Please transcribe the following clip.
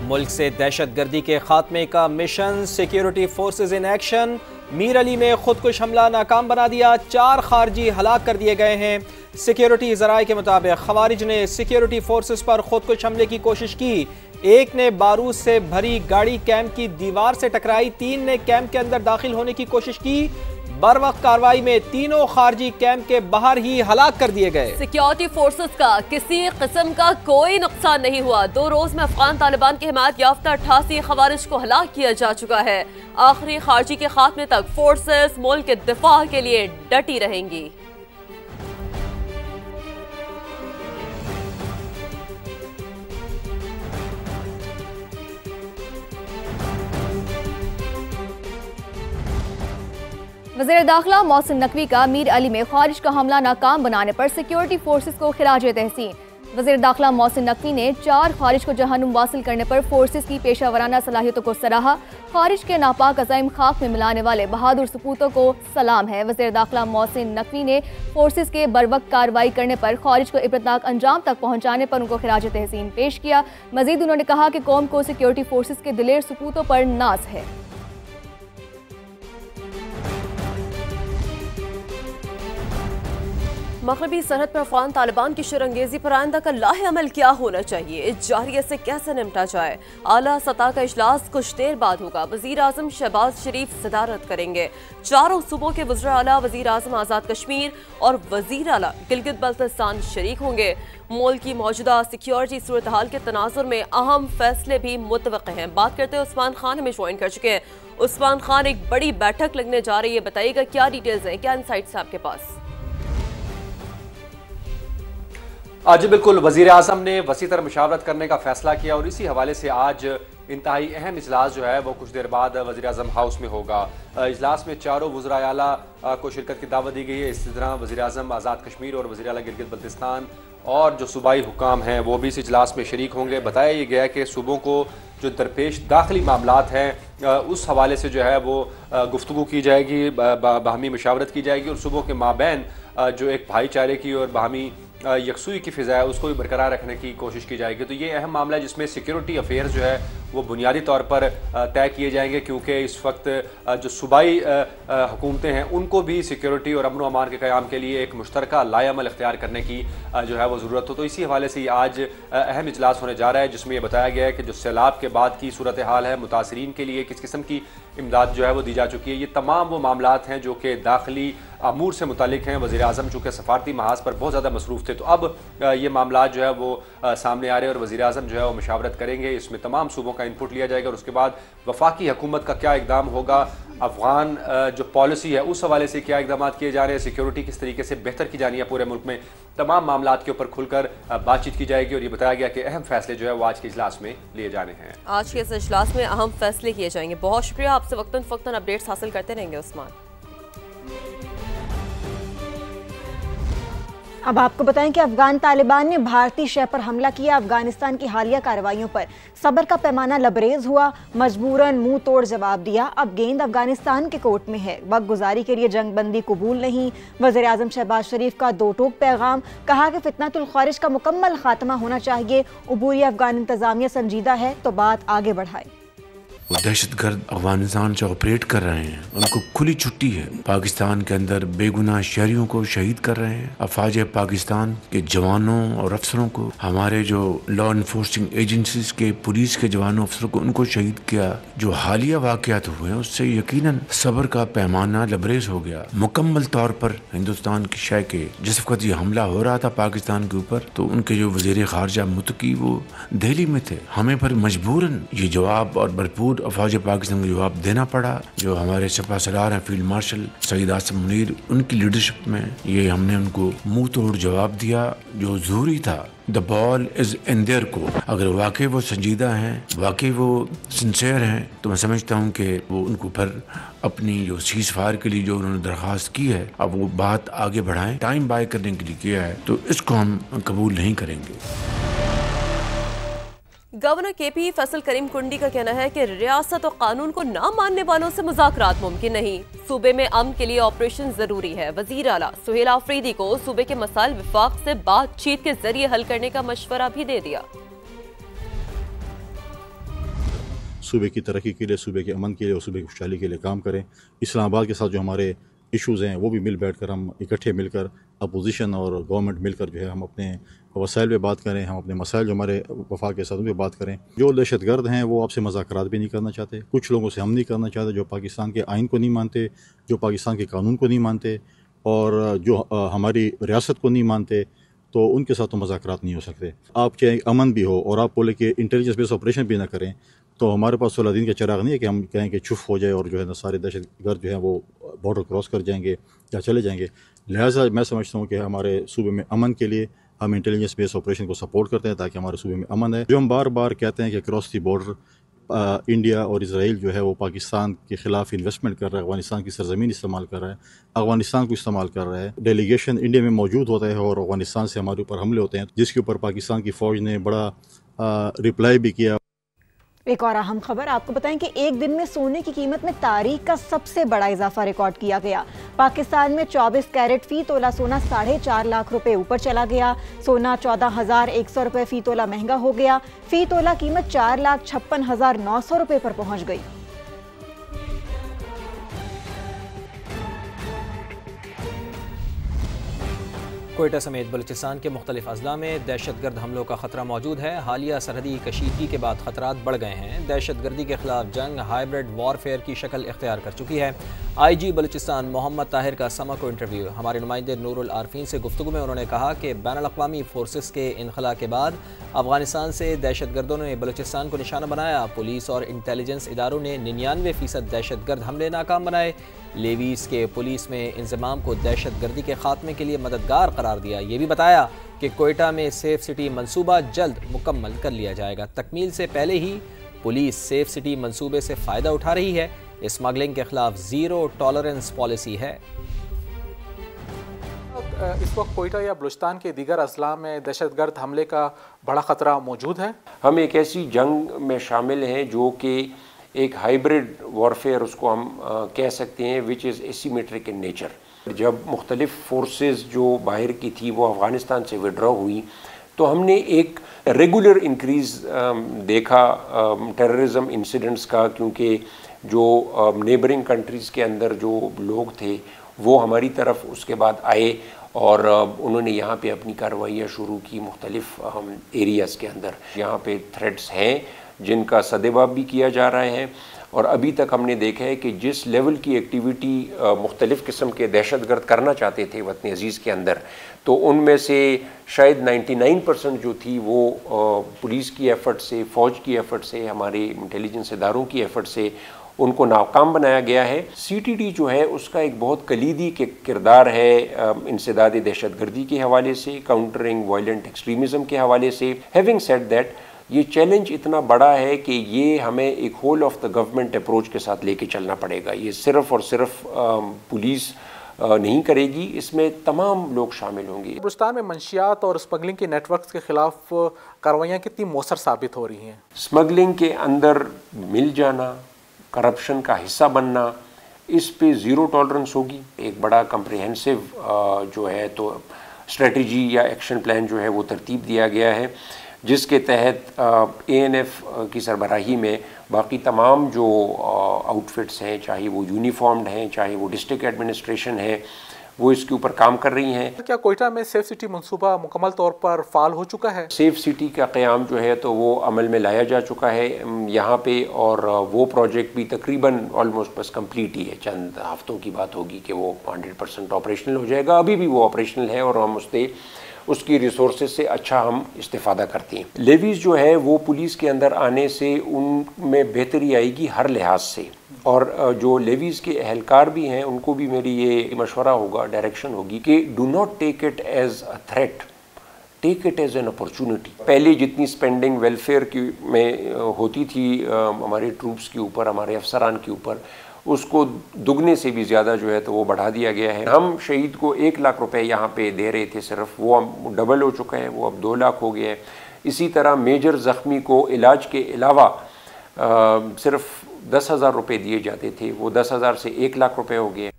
मुल्क से दहशतगर्दी के खात्मे का mission, security forces in action. Mir Ali में खुदकुश हमला नाकाम बना दिया, 4 खारजी हलाक कर दिए गए हैं। सिक्योरिटी ज़राए के मुताबिक खवारिज ने सिक्योरिटी फोर्सेज पर खुदकुश हमले की कोशिश की। एक ने बारूद से भरी गाड़ी कैंप की दीवार से टकराई, 3 ने कैंप के अंदर दाखिल होने की कोशिश की। बर वक्त कार्रवाई में तीनों खारजी कैंप के बाहर ही हलाक कर दिए गए। सिक्योरिटी फोर्सेस का किसी किस्म का कोई नुकसान नहीं हुआ। 2 रोज में अफगान तालिबान की हिमायत याफ्ता 88 खवारिज को हलाक किया जा चुका है। आखिरी खारजी के खात्मे तक फोर्सेस मुल्क के दिफा के लिए डटी रहेंगी। वज़ीर दाखिला मोहसिन नकवी का मीर अली में खारिज का हमला नाकाम बनाने पर सिक्योरिटी फोर्सेस को खिराज तहसीन। वज़ीर दाखिला मोहसिन नकवी ने 4 खारिज को जहन्नुम वासिल करने पर फोर्सेस की पेशा सलाहियतों को सराहा। खारिज के नापाक अज़ाइम खाक में मिलाने वाले बहादुर सपूतों को सलाम है। वज़ीर दाखिला मोहसिन नकवी ने फोर्सेस के बरवक्त कार्रवाई करने पर खारिज को इब्रतनाक अंजाम तक पहुँचाने पर उनको खिराज तहसीन पेश किया। मजीद उन्होंने कहा कि कौम को सिक्योरिटी फोर्सेस के दिलेर सपूतों पर नाज है। मगरबी सरहद पर अफगान तालिबान की शरंगेजी पर आइंदा का लाहे अमल क्या होना चाहिए, जारियत से कैसे निपटा जाए। आला सतह का इजलास कुछ देर बाद होगा। वजीर आजम शहबाज शरीफ सदारत करेंगे। 4 सूबों के वज़ीर आला, वजीर आजम आज़ाद कश्मीर और वजीर आला गिलगित बल्तिस्तान शरीक होंगे। मुल्क की मौजूदा सिक्योरिटी सूरत हाल के तनाजुर में अहम फैसले भी मुतवक्के हैं। बात करते हैं उस्मान खान हमें ज्वाइन कर चुके हैं। उस्मान खान, एक बड़ी बैठक लगने जा रही है, बताइएगा क्या डिटेल्स हैं, क्या इनसाइट्स हैं आपके पास? आज बिल्कुल वज़ीर आज़म ने वसीतर मुशावरत करने का फैसला किया और इसी हवाले से आज इंतहाई अहम इजलास जो है वो कुछ देर बाद वज़ीर आज़म हाउस में होगा। इजलास में 4 वज़राए आला को शिरकत की दावत दी गई है। इसी तरह वज़ीर आज़म आज़ाद कश्मीर और वज़ीर आला गिलगित बल्तिस्तान और जो सूबाई हुकाम हैं वो भी इस इजलास में शरीक होंगे। बताया ये गया कि सूबों को जो दरपेश दाखिली मामलात हैं उस हवाले से जो है वो गुफ्तगू की जाएगी, बाहमी मशावरत की जाएगी और सूबों के माबैन जो एक भाईचारे की और बाहमी यकसुई की फ़िज़ा है उसको भी बरकरार रखने की कोशिश की जाएगी। तो ये अहम मामला है जिसमें सिक्योरिटी अफेयर्स जो है वो बुनियादी तौर पर तय किए जाएंगे, क्योंकि इस वक्त जो सूबाई हुकूमतें हैं उनको भी सिक्योरिटी और अमन व अमान के क़याम के लिए एक मुश्तरका लाएअमल इख्तियार करने की जो है वो ज़रूरत हो। तो इसी हवाले से आज अहम इजलास होने जा रहा है जिसमें यह बताया गया है कि जो सैलाब के बाद की सूरत हाल है, मुतासरीन के लिए किस किस्म की इमदाद जो है वो दी जा चुकी है, ये तमाम वो मामलात हैं जो कि दाखिली अमूर से मुतालिक हैं। वज़ीर आज़म चूँकि सफारती महाज पर बहुत ज़्यादा मसरूफ़ थे, तो अब ये मामलात जो है वो सामने आ रहे हैं और वज़ीर आज़म जो है वो मशावरत करेंगे। इसमें तमाम सूबों का इनपुट लिया जाएगा और उसके बाद वफाकी हुकूमत का क्या इक़दाम होगा, अफ़गान जो पॉलिसी है उस हवाले से क्या इक़दाम किए जा रहे हैं, सिक्योरिटी किस तरीके से बेहतर की जानी है पूरे मुल्क में, तमाम मामलात के ऊपर खुलकर बातचीत की जाएगी। और ये बताया गया कि अहम फैसले जो है वो आज के इजलास में लिए जाने हैं। आज के इस इजलास में अहम फैसले किए जाएंगे। बहुत शुक्रिया, आपसे वक्तन फ़क्तन अपडेट्स हासिल करते रहेंगे उस्मान। अब आपको बताएं कि अफगान तालिबान ने भारतीय शहर पर हमला किया। अफगानिस्तान की हालिया कार्रवाइयों पर सब्र का पैमाना लबरेज हुआ, मजबूरन मुंह तोड़ जवाब दिया। अब गेंद अफगानिस्तान के कोर्ट में है। वक्त गुजारी के लिए जंग बंदी कबूल नहीं। वज़ीर आज़म शहबाज शरीफ का 2 टोक पैगाम, कहा कि फितनतुल खारिज का मुकम्मल खात्मा होना चाहिए। उबूरी अफगान इंतजामिया संजीदा है तो बात आगे बढ़ाए। वो दहशतगर्द अफगानिस्तान से ऑपरेट कर रहे हैं, उनको खुली छुट्टी है। पाकिस्तान के अंदर बेगुनाह शहरियों को शहीद कर रहे हैं। अफवाज पाकिस्तान के जवानों और अफसरों को, हमारे जो लॉ इन्फोर्सिंग एजेंसीज के पुलिस के जवानों अफसरों को उनको शहीद किया। जो हालिया वाक़यात हुए हैं उससे यकीनन सब्र का पैमाना लबरेज हो गया। मुकम्मल तौर पर हिंदुस्तान की शय के जिस वक्त ये हमला हो रहा था पाकिस्तान के ऊपर, तो उनके जो वज़ीर ख़ारजा मुतकी वो दिल्ली में थे। हमें पर मजबूरन ये जवाब और भरपूर अफवाज पाकिस्तान को जवाब देना पड़ा। जो हमारे सपा सलार हैं फील्ड मार्शल सईद आसिम मुनीर, उनकी लीडरशिप में ये हमने उनको मुंह तोड़ जवाब दिया जो ज़रूरी था। The ball is in their court. अगर वाकई वो संजीदा हैं, वाकई वो सिंसेयर हैं, तो मैं समझता हूँ कि वो उनको पर अपनी जो सीज़ फायर के लिए जो उन्होंने दरख्वास्त की है अब वो बात आगे बढ़ाएं। टाइम बाय करने के लिए किया है तो इसको हम कबूल नहीं करेंगे। गवर्नर केपी फैसल करीम कुंडी का कहना है कि रियासत और कानून को ना मानने वालों से मुज़ाकरात मुमकिन नहीं। सूबे में अमन के लिए ऑपरेशन जरूरी है। वजीर आला सुहेल आफरीदी को सूबे के मसाइल विफाक से बातचीत के जरिए हल करने का मशवरा भी दे दिया। सूबे की तरक्की के लिए, सूबे के अमन के लिए और सूबे की खुशहाली के लिए काम करें। इस्लामाबाद के साथ जो हमारे इश्यूज़ हैं वो भी मिल बैठ कर हम इकट्ठे मिलकर अपोजिशन और गवर्नमेंट मिलकर जो है हम अपने वसाइल पे बात करें, हम अपने मसाइल जो हमारे वफाक के साथ उन पे बात करें। जो दहशत गर्द हैं वो आपसे मज़ाकरात भी नहीं करना चाहते, कुछ लोगों से हम नहीं करना चाहते जो पाकिस्तान के आइन को नहीं मानते, जो पाकिस्तान के कानून को नहीं मानते और जो हमारी रियासत को नहीं मानते, तो उनके साथ तो मज़ाकरात नहीं हो सकते। आप चाहे अमन भी हो और आप बोले कि इंटेलिजेंस बेस्ड ऑपरेशन भी ना करें, तो हमारे पास 16 दिन का चिराग नहीं है कि हम कहें कि चुप हो जाए और जो है ना सारे दहशत गर्द जो है वो बॉर्डर क्रॉस कर जाएंगे या चले जाएंगे। लिहाजा मैं समझता हूँ कि हमारे सूबे में अमन के लिए हम इंटेलिजेंस बेस्ड ऑपरेशन को सपोर्ट करते हैं ताकि हमारे सूबे में अमन है। जो हम बार बार कहते हैं कि क्रॉस दी बॉर्डर इंडिया और इसराइल जो है वो पाकिस्तान के ख़िलाफ़ इन्वेस्टमेंट कर रहा है, अफगानिस्तान की सरजमीन इस्तेमाल कर रहा है, अफगानिस्तान को इस्तेमाल कर रहा है। डेलीगेशन इंडिया में मौजूद होता है और अफगानिस्तान से हमारे ऊपर हमले होते हैं, जिसके ऊपर पाकिस्तान की फ़ौज ने बड़ा रिप्लाई भी किया। एक और अहम खबर आपको बताएं कि एक दिन में सोने की कीमत में तारीख का सबसे बड़ा इजाफा रिकॉर्ड किया गया। पाकिस्तान में 24 कैरेट फी तोला सोना 4.5 लाख रुपए ऊपर चला गया। सोना 14,100 रुपए फी तोला महंगा हो गया। फी तोला कीमत 4,56,900 रुपए पर पहुंच गई। कोयटा समेत बलूचिस्तान के मुख्तलिफ अजला में दहशतगर्द हमलों का खतरा मौजूद है। हालिया सरहदी कशीदगी के बाद खतरात बढ़ गए हैं। दहशतगर्दी के खिलाफ जंग हाइब्रिड वॉरफेयर की शक्ल इख्तियार कर चुकी है। IG बलूचिस्तान मोहम्मद ताहिर का समा को इंटरव्यू। हमारे नुमाइंदे नूरुल आरफीन से गुफ्तगू में उन्होंने कहा कि बैनुल-अक़वामी फोर्सेस के इनखला के बाद अफगानिस्तान से दहशतगर्दों ने बलूचिस्तान को निशाना बनाया। पुलिस और इंटेलिजेंस इदारों ने 99% दहशतगर्द हमले नाकाम बनाए। लेवीज के पुलिस में इंजमाम को दहशतगर्दी के खात्मे के लिए मददगार करार दिया। ये भी बताया कि कोयटा में सेफ सिटी मंसूबा जल्द मुकम्मल कर लिया जाएगा। तकमील से पहले ही पुलिस सेफ सिटी मंसूबे से फ़ायदा उठा रही है। स्मगलिंग के खिलाफ ज़ीरो टॉलरेंस पॉलिसी है। इस वक्त कोयटा या बलूचिस्तान के दीगर अजला में दहशतगर्द हमले का बड़ा ख़तरा मौजूद है। हम एक ऐसी जंग में शामिल हैं जो कि एक हाइब्रिड वॉरफेयर उसको हम कह सकते हैं, which is asymmetric in nature. जब मुख्तलिफ फोर्सेस जो बाहर की थी वो अफ़गानिस्तान से विड्रॉ हुई तो हमने एक रेगुलर इंक्रीज़ देखा टेररिज्म इंसिडेंट्स का, क्योंकि जो नेबरिंग कंट्रीज़ के अंदर जो लोग थे वो हमारी तरफ उसके बाद आए और उन्होंने यहाँ पे अपनी कार्रवाइयाँ शुरू की मुख्तलिफ एरियाज़ के अंदर। यहाँ पे थ्रेट्स हैं जिनका सदेबाब भी किया जा रहा है और अभी तक हमने देखा है कि जिस लेवल की एक्टिविटी मुख्तलिफ़ किस्म के दहशतगर्द करना चाहते थे वतन अज़ीज़ के अंदर, तो उनमें से शायद 99% जो थी वो पुलिस की एफ़र्ट से, फ़ौज की एफ़र्ट से, हमारे इंटेलिजेंस इदारों की एफ़र्ट से उनको नाकाम बनाया गया है। CTD जो है उसका एक बहुत कलीदी किरदार है इंसदाद दहशतगर्दी के हवाले से, काउंटरिंग वायलेंट एक्सट्रीमिज़म के हवाले से। हैविंग सेड दैट, ये चैलेंज इतना बड़ा है कि ये हमें एक whole of the government approach के साथ लेके चलना पड़ेगा। ये सिर्फ़ और सिर्फ पुलिस नहीं करेगी, इसमें तमाम लोग शामिल होंगे। बलूचिस्तान में मंशियात और स्मगलिंग के नेटवर्क्स के खिलाफ कार्रवाइयाँ कितनी मौसर साबित हो रही हैं? स्मगलिंग के अंदर मिल जाना, करप्शन का हिस्सा बनना, इस पे ज़ीरो टॉलरेंस होगी। एक बड़ा कम्प्रिहेंसिव जो है तो स्ट्रेटजी या एक्शन प्लान जो है वो तरतीब दिया गया है, जिसके तहत ANF की सरबराही में बाकी तमाम जो आउटफिट्स हैं, चाहे वो यूनिफॉर्म्ड हैं, चाहे वो डिस्ट्रिक्ट एडमिनिस्ट्रेशन है, वो इसके ऊपर काम कर रही हैं। क्या कोयटा में सेफ सिटी मंसूबा मुकम्मल तौर पर फ़ाल हो चुका है? सेफ सिटी का क़याम जो है तो वो अमल में लाया जा चुका है यहाँ पे, और वो प्रोजेक्ट भी तकरीबन ऑलमोस्ट बस कंप्लीट ही है। चंद हफ्तों की बात होगी कि वो 100% ऑपरेशनल हो जाएगा। अभी भी वो ऑपरेशनल है और हम उसकी रिसोर्सेज से अच्छा हम इस्तेफादा करते हैं। लेवीज़ जो है वो पुलिस के अंदर आने से उनमें बेहतरी आएगी हर लिहाज से, और जो लेवीज़ के एहलकार भी हैं उनको भी मेरी ये मशवरा होगा, डायरेक्शन होगी कि do not take it as a threat, take it as an opportunity. पहले जितनी स्पेंडिंग वेलफेयर की में होती थी हमारे ट्रूप्स के ऊपर, हमारे अफसरान के ऊपर, उसको दुगने से भी ज़्यादा जो है तो वो बढ़ा दिया गया है। हम शहीद को 1 लाख रुपए यहाँ पे दे रहे थे सिर्फ, वो डबल हो चुका है, वो अब 2 लाख हो गया है। इसी तरह मेजर ज़ख्मी को इलाज के अलावा सिर्फ 10,000 रुपये दिए जाते थे, वो 10,000 से 1 लाख रुपए हो गए।